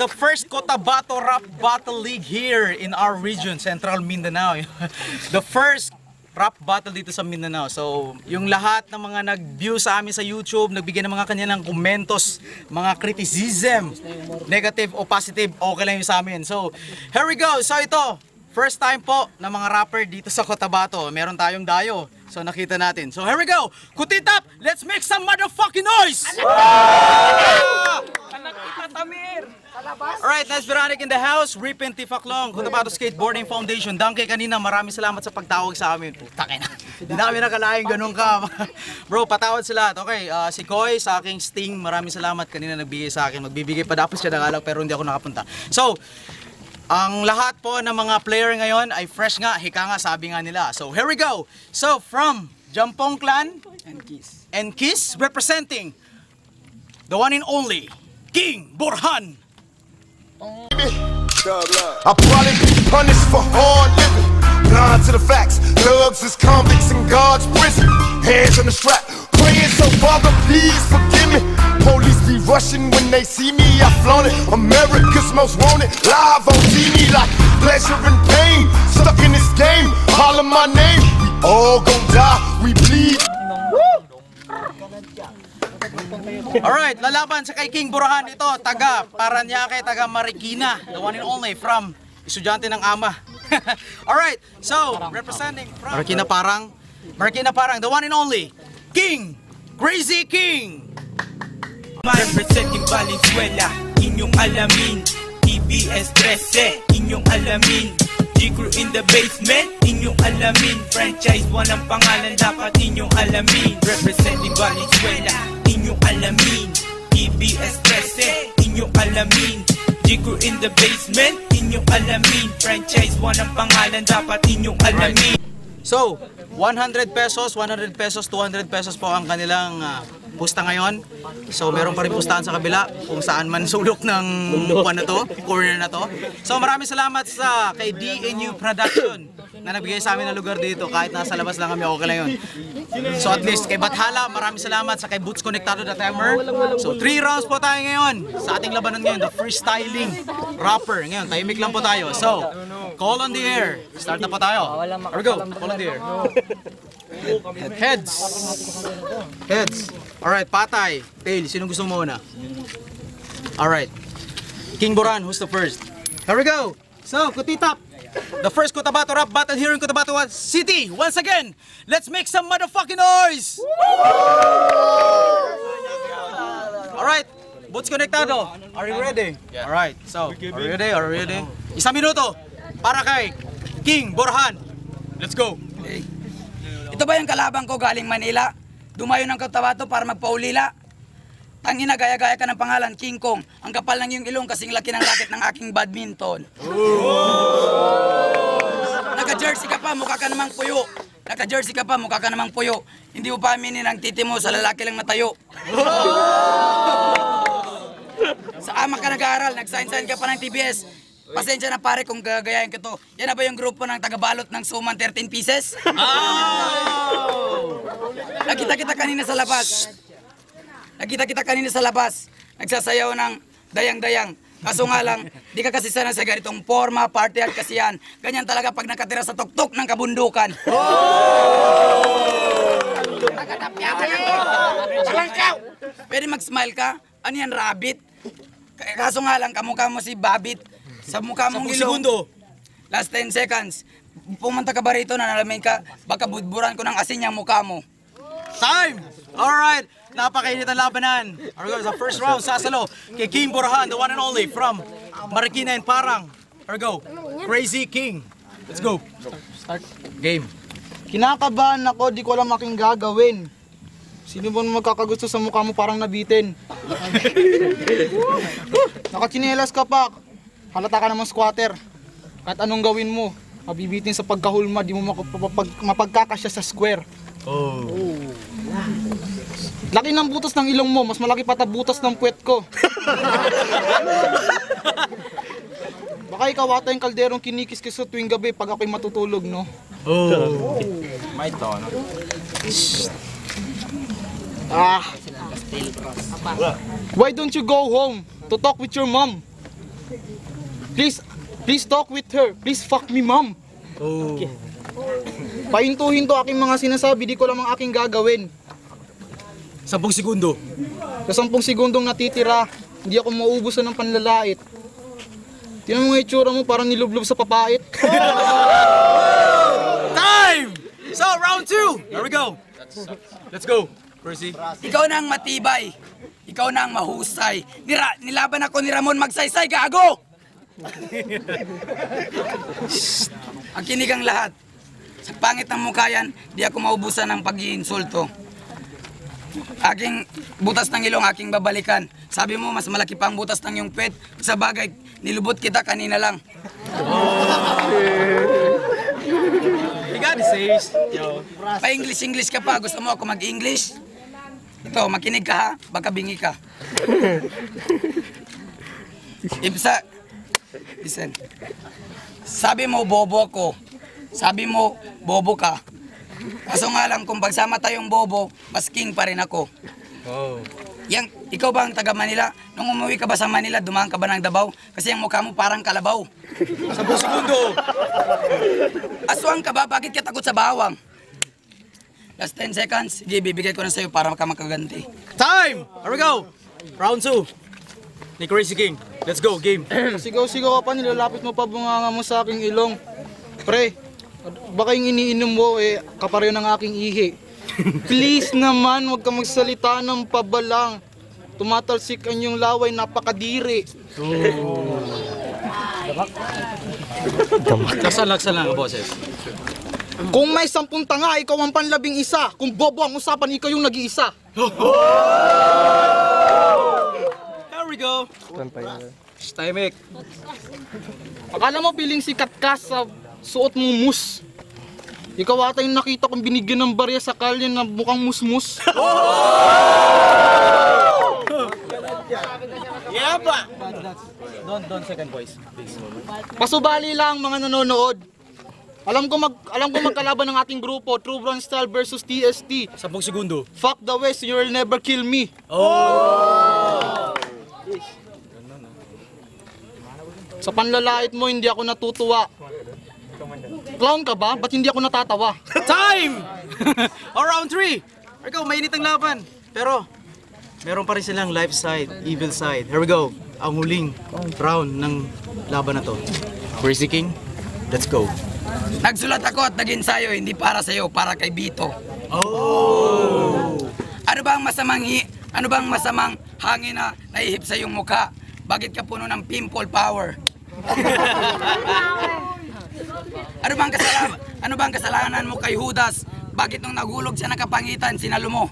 the first Cotabato Rap Battle League here in our region, Central Mindanao. The first rap battle dito sa Mindanao. So, yung lahat ng mga nag-view sa amin sa YouTube, nagbigay ng mga kanilang komentos, mga criticism, negative o positive, okay lang yung sa amin. So, here we go. So, ito, first time po ng mga rapper dito sa Cotabato. Meron tayong dayo. So, nakita natin. So, here we go. Kutitap, let's make some motherfucking noise! Alright, nice Veronic in the house. Rip and Tifaklong, Cotabato Skateboarding Foundation. Danke kanina, maraming salamat sa pagtawag sa amin. Putang ina. Hindi namin nakalaing ganun ka. Bro, patawad sa lahat. Okay, si Koy sa aking Sting, maraming salamat. Kanina nagbigay sa akin. Magbibigay pa dapat siya ng alak pero hindi ako nakapunta. So, ang lahat po ng mga player ngayon ay fresh nga, hika nga, sabi nga nila. So, here we go. So, from Jampong Clan and Kiss representing the one and only King Borhan. I'll probably be punished for hard living. Blind to the facts, thugs is convicts in God's prison. Hands on the strap, praying so Father please forgive me. Police be rushing when they see me, I flaunt it. America's most wanted, live on TV like pleasure and pain. Stuck in this game, holler my name. We all gon' die, we bleed. Alright, lalaban sa kay King Borhan ito, taga Paranaque, taga Marikina, the one and only from estudyante ng ama. Alright, so representing from Marikina Parang, the one and only King, Crazy King. Representing Valenzuela, inyong alamin. TBS 13, inyong alamin. G-Crew in the basement, inyong alamin. Franchise 1 ang pangalan, dapat inyong alamin. Representing Valenzuela, inyong alamin. TBS 13, inyong alamin. G-Crew in the basement, inyong alamin. Franchise 1 ang pangalan, dapat inyong alamin. So, 100 pesos, 200 pesos po ang kanilang pusta ngayon. So, meron pa rin pustahan sa kabila kung saan man sulok ng corner na to. So, maraming salamat sa kay DNU Production na nagbigay sa amin ng lugar dito. Kahit nasa labas lang kami, okay lang yun. So, at least kay Bathala, maraming salamat sa kay Boots Conectado the Timer. So, 3 rounds po tayo ngayon sa ating labanan ngayon, the freestyling rapper. Ngayon, tahimik lang po tayo. So, call on the air. Start na po tayo. Here we go. Call on the air. Heads. Alright, patay. Tail, sino gusto mo muna? Alright. King Borhan, who's the first? Here we go. So, Kutitap. The first Cotabato rap battle here in Cotabato City. Once again, let's make some motherfucking noise! Alright, Boots Conectado. Are you ready? Yeah. Alright, so, are you ready? Isang minuto para kay King Borhan. Let's go. Ito ba yung kalaban ko galing Manila? Dumayo ng Cotabato para magpaulila. Tangina, gaya-gaya ka ng pangalan, King Kong. Ang kapal ng iyong ilong kasing laki ng racket ng aking badminton. Naka-jersey ka pa, mukha ka namang puyo. Hindi mo pa aminin ang titi mo sa lalaki lang natayo. Sa ama ka nag-aaral, nag-sign ka pa ng TBS. Pasensya na pare kung gagayahin ko to. Yan na ba yung grupo ng taga-balot ng suman 13 pieces? Nakita kita kanina sa labas. Nagsasayaw ng dayang-dayang. Kaso nga lang, di ka kasi sana sa ganitong forma, party at kasi yan. Ganyan talaga pag nakatira sa tuktok ng kabundukan. Pwede mag-smile ka? Ano yan, rabbit? Kaso nga lang, kamukha mo si Babit. Sa mukha mong ilong. Segundo. Last 10 seconds. Pumunta ka ba rito na nalamin ka, baka budburan ko ng asin yung mukha mo. Time! Alright, napakainit ang labanan. Here goes the first round, sasalo kay King Borhan, the one and only from Marikina and Parang. Here we go, Crazy King. Let's go. Start. Game. Kinakabahan ako, di ko alam aking gagawin. Sino ba magkakagusto sa mukha mo parang nabitin? Nakachinelas ka pa. Halata ka naman squatter. Kahit anong gawin mo, mabibitin sa pagkahulma, di mo mapagkakasya sa square. Laki ng butas ng ilong mo, mas malaki pa butas ng puwet ko. Baka ikaw ata yung kalderong kinikis-kis sa tuwing gabi pag ako'y matutulog, no? May tono. Why don't you go home to talk with your mom? Please talk with her. Please fuck me, ma'am. Oh. Pahinto-hinto aking mga sinasabi, di ko lang ang aking gagawin. 10 segundo. Sa 10 segundong natitira, hindi ako mauubusan ng panlalait. Tingnan mo nga itsura mo, parang nilublob sa papait. Time! So, round 2. Here we go. Let's go. Percy. Ikaw na ang matibay. Ikaw na ang mahusay. Nilaban ako ni Ramon Magsaysay, gago! Makinig ang lahat. Sa pangit ng mukha yan, di ako maubusan ng pag-iinsulto. Aking butas ng ilong, aking babalikan. Sabi mo, mas malaki pa ang butas ng iyong pet. Sa bagay, nilubot kita kanina lang. You got it, Sage. Yo. Pa-English ka pa. Gusto mo ako mag-English? Ito, makinig ka ha. Baka bingi ka. Listen. Sabi mo, bobo ako. Sabi mo, bobo ka. Kaso nga lang, kung pagsama tayong bobo, mas king pa rin ako. Oh. Ikaw ba ang taga Manila? Nung umuwi ka ba sa Manila, dumaan ka ba ng Davao? Kasi ang mukha mo parang kalabaw. 10 segundo. Aswang ka ba? Bakit ka takot sa bawang? Last 10 seconds. Sige, bibigay ko na sa'yo para ka makaganti. Time! Here we go. Round 2. Ni Crazy King. Let's go, game. Sigaw-sigaw ka pa, nilalapit mo pa bunganga mo sa aking ilong. Pre, baka yung iniinom mo kapareho ng aking ihi. Please naman, huwag ka magsalita ng pabalang. Tumatalsik ang iyong laway, napakadiri. Laksan lang, boses. Kung may 10 tanga, ikaw ang panlabing-1. Kung bobo ang usapan, ikaw yung nag-iisa. There we go. Stymik. Akala mo piling sikat ka sa suot mong mus. Ikaw ata yung nakita kong binigyan ng barya sa kalye na mukhang musmus. Yeah, ba? Don't second voice, please. Pasubali lang mga nanonood. Alam ko magkalaban ng ating grupo, True Bronze Style versus TST. 10 segundo. Fuck the West, you will never kill me. Sa panlalait mo, hindi ako natutuwa. Clown ka ba? Ba't hindi ako natatawa? Time! Round 3. Ikaw, mainit ang laban. Pero, meron pa rin silang life side, evil side. Here we go. Ang huling round ng laban na to. Crazy King, let's go. Nagsulat ako at nag-ensayo, hindi para sa'yo, para kay Bito. Ano bang masamang hangin na naihip sa iyong mukha? Bakit ka puno ng pimple power? Ano bang kasalanan mo kay Judas? Bakit nung nagulog siya ng kapangitan, sinalo mo?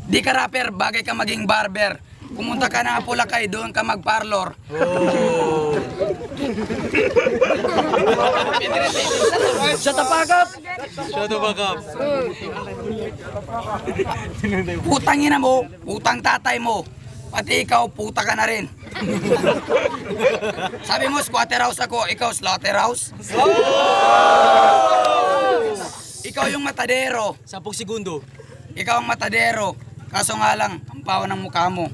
Di ka rapper, bagay ka maging barber. Pumunta ka na Pulakay, doon ka magparlor. Shut the fuck up! Shut the fuck up. Putang ina mo, putang tatay mo. Pati ikaw, puta ka na rin. Sabi mo, squatter house ako, ikaw slaughterhouse? Ikaw yung matadero. 10 segundo. Ikaw ang matadero. Kaso nga lang, ang bawa ng mukha mo.